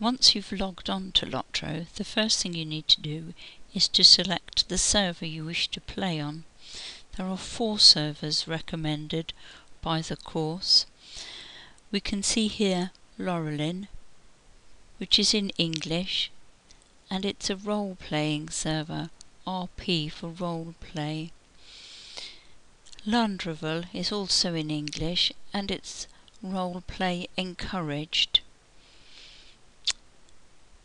Once you've logged on to LOTRO, the first thing you need to do is to select the server you wish to play on. There are 4 servers recommended by the course. We can see here Laurelin, which is in English, and it's a role-playing server, RP for role play. Vanderbilt is also in English, and it's role play encouraged.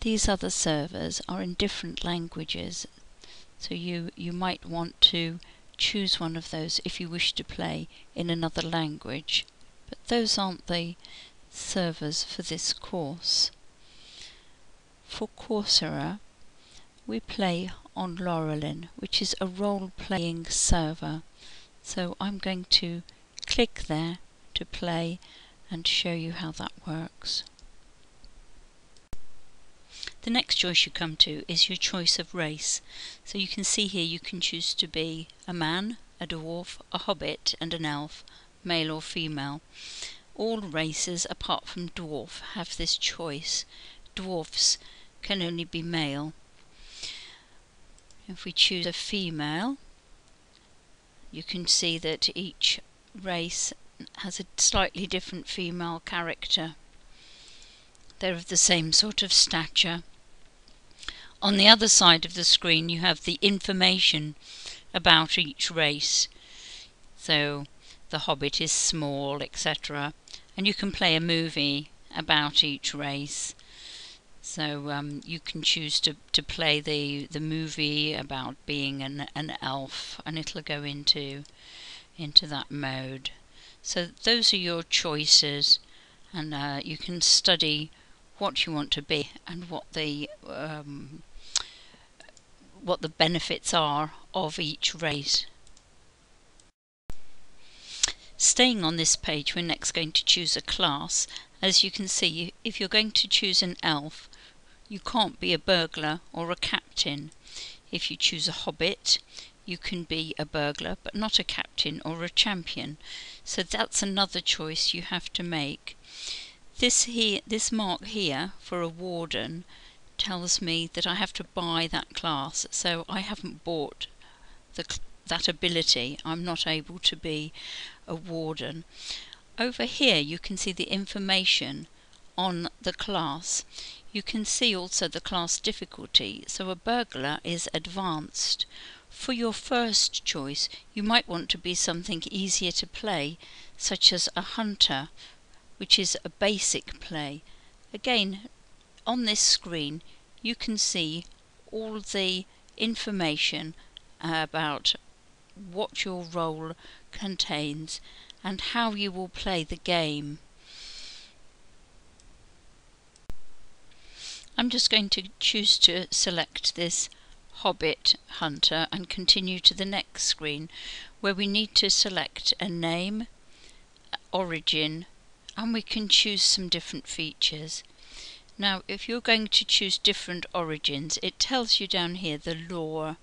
These other servers are in different languages, so you might want to choose one of those if you wish to play in another language, but those aren't the servers for this course. For Coursera, we play on Laurelin, which is a role-playing server, so I'm going to click there to play and show you how that works. The next choice you come to is your choice of race. So you can see here you can choose to be a man, a dwarf, a hobbit and an elf, male or female. All races apart from dwarf have this choice. Dwarfs can only be male. If we choose a female, you can see that each race has a slightly different female character. They're of the same sort of stature. On the other side of the screen you have the information about each race. So the hobbit is small, etc. And you can play a movie about each race. So you can choose to play the movie about being an elf, and it'll go into that mode. So those are your choices, and you can study what you want to be and what the benefits are of each race. Staying on this page, we're next going to choose a class. As you can see, if you're going to choose an elf, you can't be a burglar or a captain. If you choose a hobbit, you can be a burglar but not a captain or a champion. So that's another choice you have to make. This mark here for a warden tells me that I have to buy that class, so I haven't bought that ability. I'm not able to be a warden. Over here you can see the information on the class. You can see also the class difficulty, so a burglar is advanced. For your first choice you might want to be something easier to play, such as a hunter, which is a basic play. Again, on this screen you can see all the information about what your role contains and how you will play the game. I'm just going to choose to select this Hobbit Hunter and continue to the next screen, where we need to select a name, origin, and we can choose some different features. Now if you're going to choose different origins, it tells you down here the lore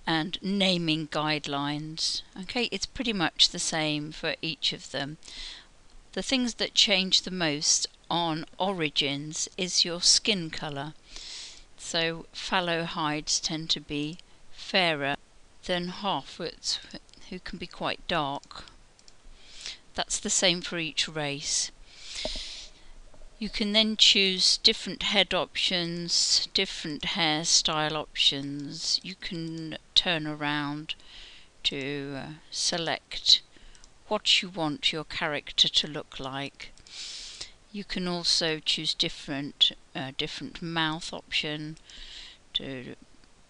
and naming guidelines. Okay, it's pretty much the same for each of them. The things that change the most on origins is your skin colour. So fallow hides tend to be fairer than halfwoods, who can be quite dark. That's the same for each race. You can then choose different head options, different hairstyle options. You can turn around to select what you want your character to look like. You can also choose different mouth option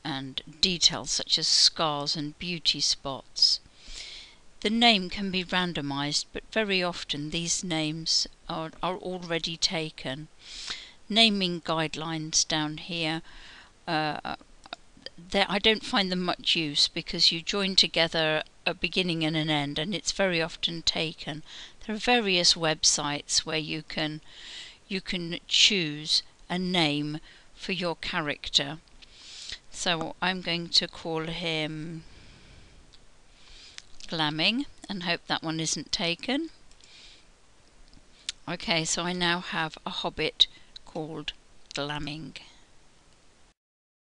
and details such as scars and beauty spots. The name can be randomized, but very often these names are already taken. Naming guidelines down here, I don't find them much use because you join together a beginning and an end, and it's very often taken. There are various websites where you can choose a name for your character. So I'm going to call him Glamming and hope that one isn't taken. Okay, so I now have a hobbit called glamming.